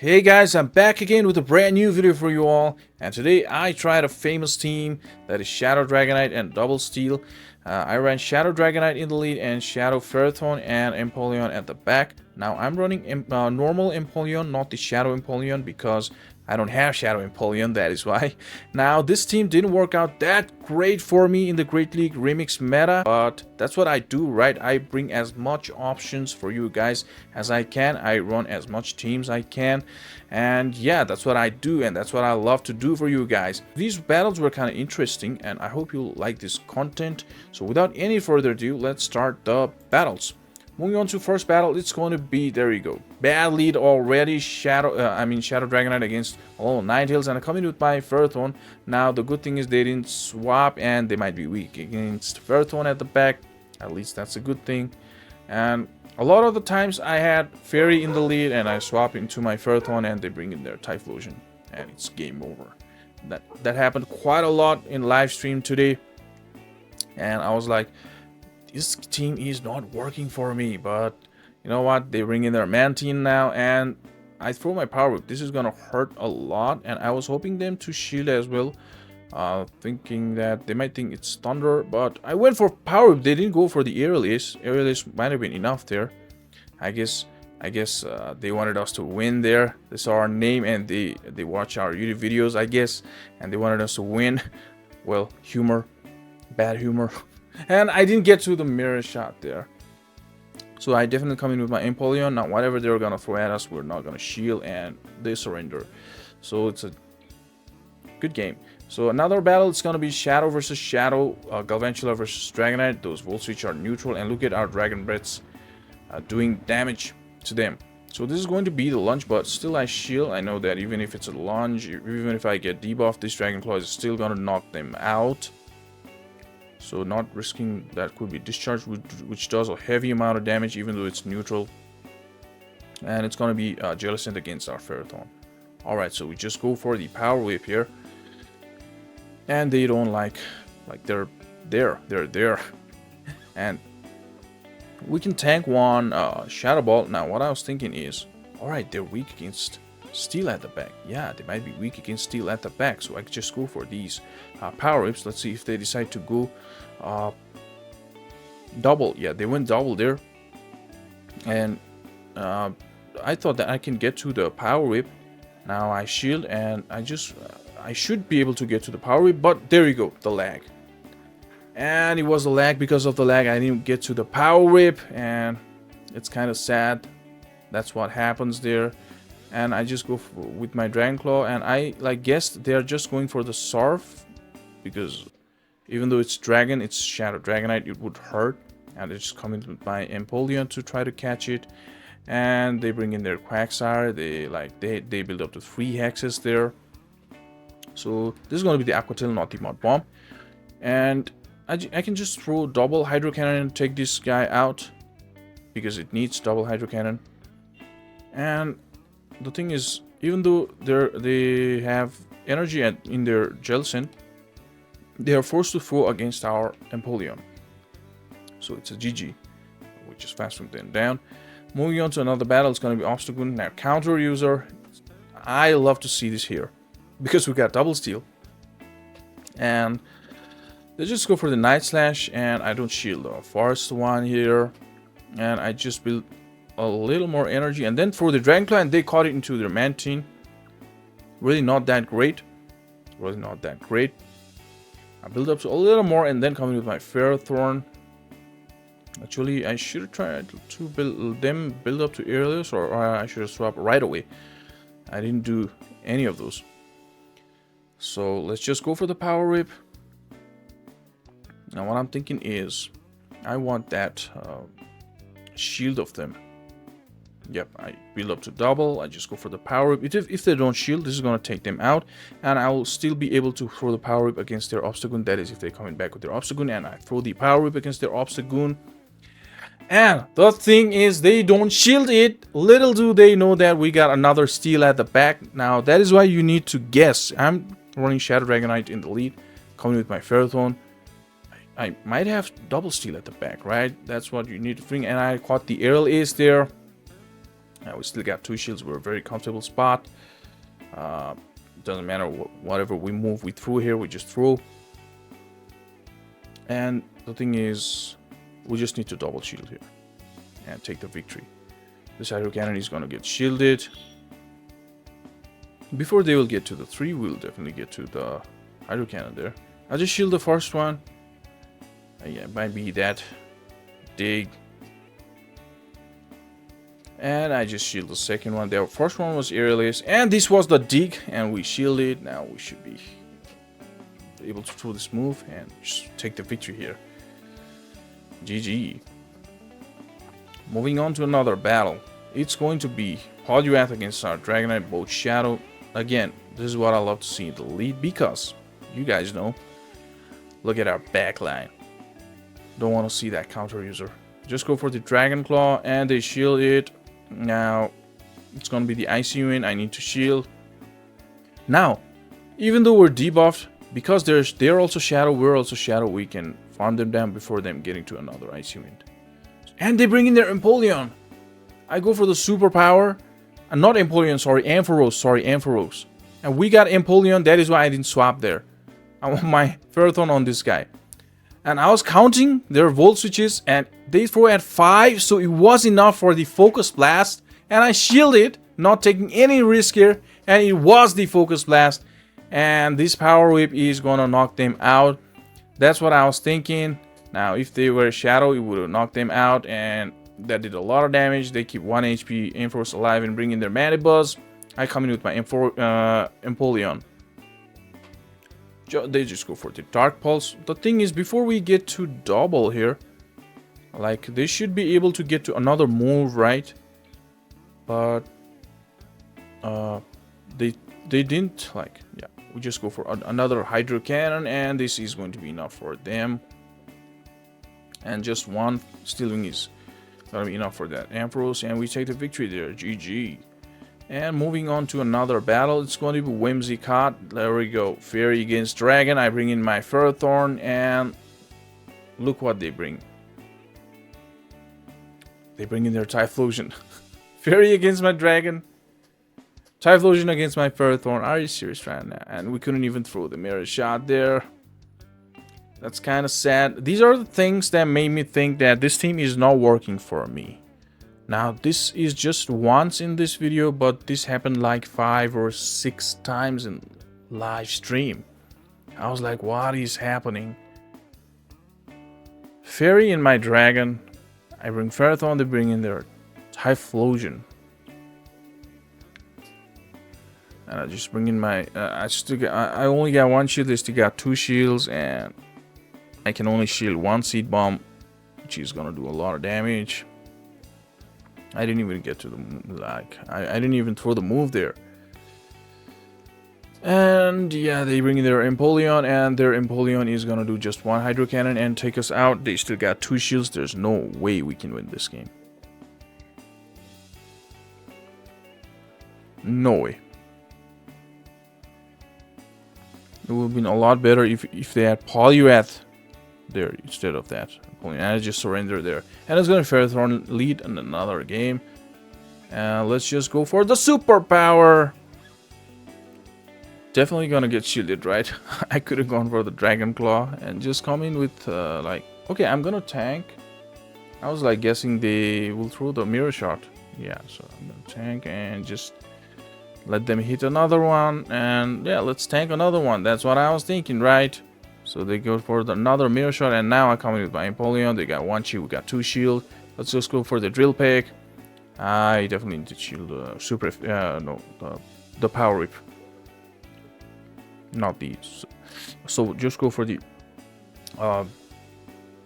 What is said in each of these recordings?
Hey guys, I'm back again with a brand new video for you all, and today I tried a famous team that is Shadow Dragonite and Double Steel. I ran Shadow Dragonite in the lead and Shadow Ferrothorn and Empoleon at the back. Now I'm running normal Empoleon, not the Shadow Empoleon, because I don't have Shadow Empoleon, that is why. Now this team didn't work out that great for me in the Great League Remix meta, but that's what I do, right? I bring as much options for you guys as I can. I run as much teams I can, and yeah, that's what I do, and that's what I love to do for you guys. These battles were kind of interesting, and I hope you like this content. So without any further ado, let's start the battles. Moving on to first battle, it's going to be, there you go, bad lead already, Shadow Dragonite against Ninetales, and I'm coming with my Ferrothorn. Now the good thing is they didn't swap, and they might be weak against Ferrothorn at the back. At least that's a good thing. And a lot of the times I had Fairy in the lead, and I swap into my Ferrothorn, and they bring in their Typhlosion, and it's game over. That happened quite a lot in live stream today, and I was like, this team is not working for me. But you know what, they bring in their Mantine now, and I throw my Power Whip. This is gonna hurt a lot, and I was hoping them to shield as well, thinking that they might think it's Thunder, but I went for Power Whip. They didn't go for the Aerialist. Aerialist might have been enough there. I guess they wanted us to win there. They saw our name and they watch our YouTube videos, I guess, and they wanted us to win. Well, humor, bad humor. And I didn't get to the mirror shot there. So I definitely come in with my Empoleon. Now whatever they're gonna throw at us, we're not gonna shield, and they surrender. So it's a good game. So another battle, it's gonna be Shadow versus Shadow, Galvantula versus Dragonite. Those Volt Switch are neutral, and look at our Dragon Breaths doing damage to them. So this is going to be the lunge, but still I shield. I know that even if it's a lunge, even if I get debuff, this Dragon Claw is still gonna knock them out. So not risking that could be discharged, which does a heavy amount of damage even though it's neutral. And it's going to be Jellicent against our Ferrothorn. Alright, so we just go for the Power Whip here. And they don't like they're there. And we can tank one Shadow Ball. Now what I was thinking is, alright, they're weak against Steel at the back. Yeah, they might be weak against Steel at the back, so I could just go for these Power Whips. Let's see if they decide to go double. Yeah, they went double there, and I thought that I can get to the Power Whip. Now I shield, and I should be able to get to the Power Whip, but there you go, the lag. And it was the lag. Because of the lag, I didn't get to the Power Whip, and it's kind of sad. That's what happens there. And I just go with my Dragon Claw, and I guessed they're just going for the Surf, because even though it's Dragon, it's Shadow Dragonite, it would hurt. And they just come in with my Empoleon to try to catch it, and they bring in their Quagsire. They build up to 3 hexes there. So this is going to be the Aqua Tail, not the Mud Bomb, and I can just throw double Hydro Cannon and take this guy out, because it needs double Hydro Cannon. And the thing is, even though they have energy in their Jellicent, they are forced to throw against our Empoleon. So it's a GG, which is faster than down. Moving on to another battle, it's going to be Obstagoon. Now counter user, I love to see this here, because we got double Steel. And they just go for the Night Slash, and I don't shield the Forest one here. And I just build a little more energy, and then for the Dragon Claw, and they caught it into their Mantine. Really not that great. I build up to a little more, and then coming with my Ferrothorn. Actually, I should have tried to build up to Aerialist, or I should have swapped right away. I didn't do any of those. So let's just go for the Power Whip. Now what I'm thinking is, I want that shield of them. Yep, I build up to double. I just go for the Power Whip. If they don't shield, this is going to take them out, and I will still be able to throw the Power Whip against their Obstagoon. That is if they're coming back with their Obstagoon, and I throw the Power Whip against their Obstagoon. And the thing is, they don't shield it. Little do they know that we got another Steel at the back. Now that is why you need to guess. I'm running Shadow Dragonite in the lead, coming with my Ferrothorn. I might have double Steel at the back, right? That's what you need to bring. And I caught the Aerial Ace there. We still got 2 shields. We're a very comfortable spot. Doesn't matter whatever we move, we throw here, we just throw. And the thing is, we just need to double shield here and take the victory. This hydro cannon is gonna get shielded. Before they will get to the 3, we'll definitely get to the hydro cannon there. I'll just shield the first one. Yeah, it might be that dig. And I just shield the second one. The first one was airless, and this was the dig, and we shielded. Now we should be able to throw this move and just take the victory here. GG. Moving on to another battle. It's going to be Poliwrath against our Dragonite, both Shadow. Again, this is what I love to see in the lead, because you guys know, look at our backline. Don't want to see that counter user. Just go for the Dragon Claw and they shield it. Now it's gonna be the Icy Wind. I need to shield. Now, even though we're debuffed, because they're also Shadow, we're also Shadow, we can farm them down before them getting to another Icy Wind. And they bring in their Empoleon. I go for the superpower. Not Empoleon, sorry, Ampharos. And we got Empoleon, that is why I didn't swap there. I want my Ferrothorn on this guy. And I was counting their Volt Switches, and they throw at 5, so it was enough for the Focus Blast. And I shielded, not taking any risk here, and it was the Focus Blast. And this Power Whip is gonna knock them out. That's what I was thinking. Now, if they were Shadow, it would have knocked them out, and that did a lot of damage. They keep 1 HP, Ampharos alive, and bring in their Mandibuzz. I come in with my Empoleon. They just go for the Dark Pulse. The thing is, before we get to double here, like, they should be able to get to another move, right? But they didn't. Like, yeah, we just go for another Hydro Cannon, and this is going to be enough for them. And just one Stealing is gonna be enough for that Ampharos, and we take the victory there. GG. And moving on to another battle, it's going to be Whimsicott. There we go. Fairy against Dragon. I bring in my Ferrothorn, and look what they bring. They bring in their Typhlosion. Fairy against my Dragon. Typhlosion against my Ferrothorn. Are you serious right now? And we couldn't even throw the Mirror Shot there. That's kind of sad. These are the things that made me think that this team is not working for me. Now, this is just once in this video, but this happened like 5 or 6 times in live stream. I was like, what is happening? Fairy and my Dragon. I bring Ferrothorn, they bring in their Typhlosion. And I just bring in my... I only got 1 shield, they still got 2 shields, and I can only shield 1 Seed Bomb, which is gonna do a lot of damage. I didn't even get to the, like, I didn't even throw the move there. And yeah, they bring in their Empoleon, and their Empoleon is gonna do just 1 Hydro Cannon and take us out. They still got 2 shields. There's no way we can win this game. No way. It would have been a lot better if they had Poliwrath there instead of that. And I just surrender there. And it's going to Ferrothorn lead in another game. And let's just go for the superpower. Definitely gonna get shielded, right? I could have gone for the Dragon Claw and just come in with like, okay, I'm gonna tank. I was like guessing they will throw the Mirror Shot. Yeah, so I'm gonna tank and just let them hit another one. And yeah, let's tank another one. That's what I was thinking, right? So they go for another Mirror Shot, and now I come in with my Empoleon. They got 1 shield, we got 2 shield. Let's just go for the Drill Peck. I definitely need to shield the Power Whip. Not these. So just go for the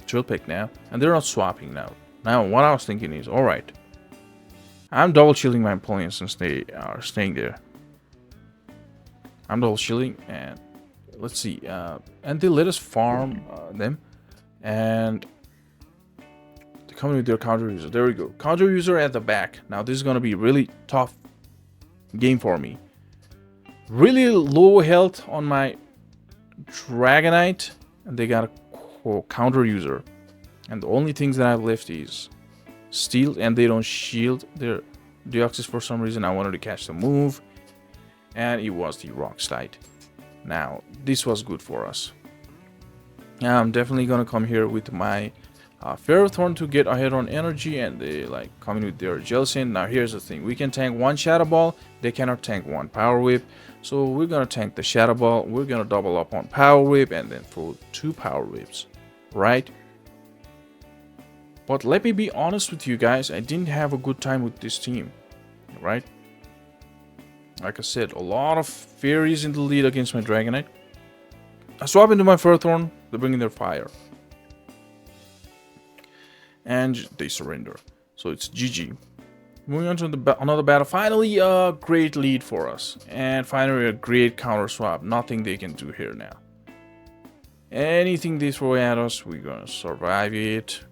Drill Peck now. And they're not swapping now. Now what I was thinking is, alright, I'm double shielding my Empoleon since they are staying there. I'm double shielding, and let's see, and they let us farm them, and they come in with their counter user. There we go, counter user at the back. Now this is gonna be really tough game for me. Really low health on my Dragonite, and they got a counter user, and the only things that I've left is Steel, and they don't shield their Deoxys for some reason. I wanted to catch the move, and it was the Rock Slide. Now, this was good for us. Now, I'm definitely gonna come here with my Ferrothorn to get ahead on energy, and they like coming with their Jellicent. Now, here's the thing: we can tank one Shadow Ball. They cannot tank one Power Whip, so we're gonna tank the Shadow Ball. We're gonna double up on Power Whip and then throw 2 Power Whips, right? But let me be honest with you guys, I didn't have a good time with this team, right? Like I said, a lot of fairies in the lead against my Dragonite. I swap into my Ferrothorn, they bring in their fire. And they surrender. So it's GG. Moving on to another battle. Finally, a great lead for us. And finally, a great counter swap. Nothing they can do here now. Anything they throw at us, we're gonna survive it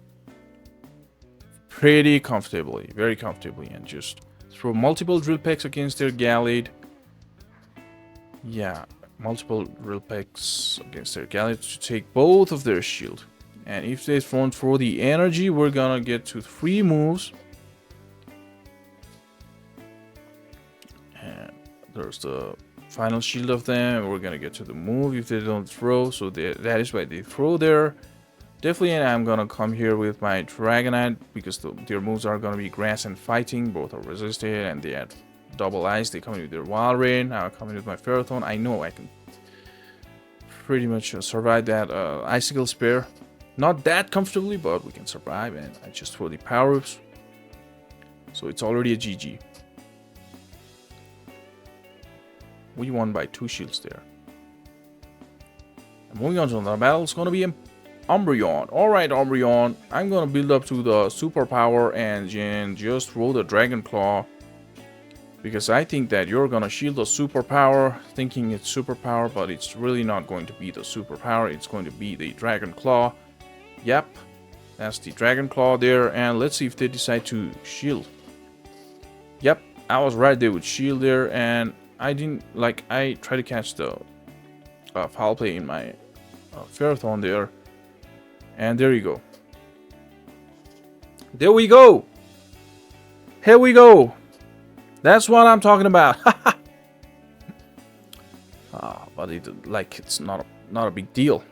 pretty comfortably. Very comfortably. And just throw multiple drill pecks against their Gallade. Yeah, multiple drill pecks against their Gallade to take both of their shield. And if they don't throw the energy, we're gonna get to 3 moves. And there's the final shield of them. We're gonna get to the move if they don't throw. So that is why they throw there. Definitely, and I'm gonna come here with my Dragonite because their moves are gonna be Grass and Fighting. Both are resisted, and they had double ice. They come in with their Wild Rain. Now I'm coming with my Ferrothorn. I know I can pretty much survive that Icicle Spear. Not that comfortably, but we can survive, and I just throw the Power Ups. So it's already a GG. We won by 2 shields there. And moving on to another battle, it's going to be Umbreon. Alright, Umbreon, I'm going to build up to the Superpower and just throw the Dragon Claw. Because I think that you're going to shield the Superpower, thinking it's Superpower, but it's really not going to be the Superpower. It's going to be the Dragon Claw. Yep, that's the Dragon Claw there, and let's see if they decide to shield. Yep, I was right, they would shield there, and I didn't, like, I tried to catch the foul play in my Ferrothorn there, and there you go. There we go! Here we go! That's what I'm talking about! But it's not a big deal.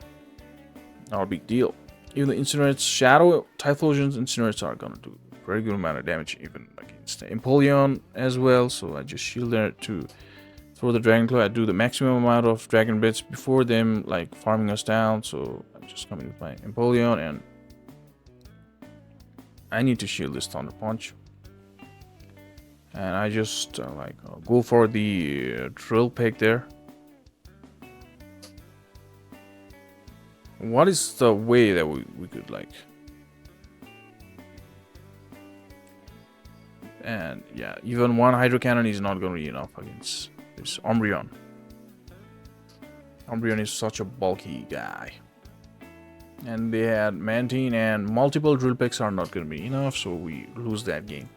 Not a big deal. Even the Incinerate's Shadow Typhlosion's Incinerates are gonna do a very good amount of damage, even against the Empoleon as well. So I just shield there to throw the Dragon Claw. I do the maximum amount of Dragon Bits before them, like farming us down. So I'm just coming with my Empoleon, and I need to shield this Thunder Punch. And I just go for the Drill Peck there. What is the way that we could like... And yeah, even one Hydro Cannon is not going to be enough against this Umbreon. Umbreon is such a bulky guy. And they had Mantine, and multiple Drill Pecks are not going to be enough, so we lose that game.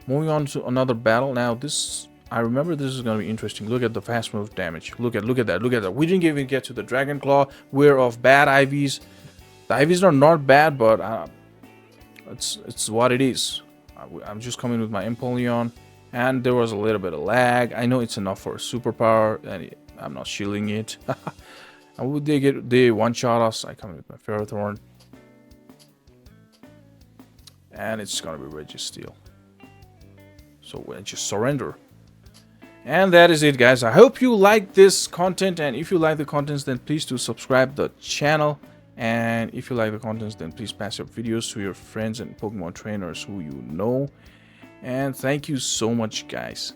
Moving on to another battle. Now this... I remember this is going to be interesting. Look at the fast move damage. Look at that. We didn't even get to the Dragon Claw. We're of bad IVs. The IVs are not bad, but it's what it is. I'm just coming with my Empoleon, and there was a little bit of lag. I know it's enough for a Superpower, and I'm not shielding it. And would they one-shot us? I come with my Ferrothorn, and it's going to be Registeel. So I just surrender. And that is it, guys. I hope you like this content, and if you like the contents, then please do subscribe the channel. And if you like the contents, then please pass your videos to your friends and Pokemon trainers who you know. And thank you so much, guys.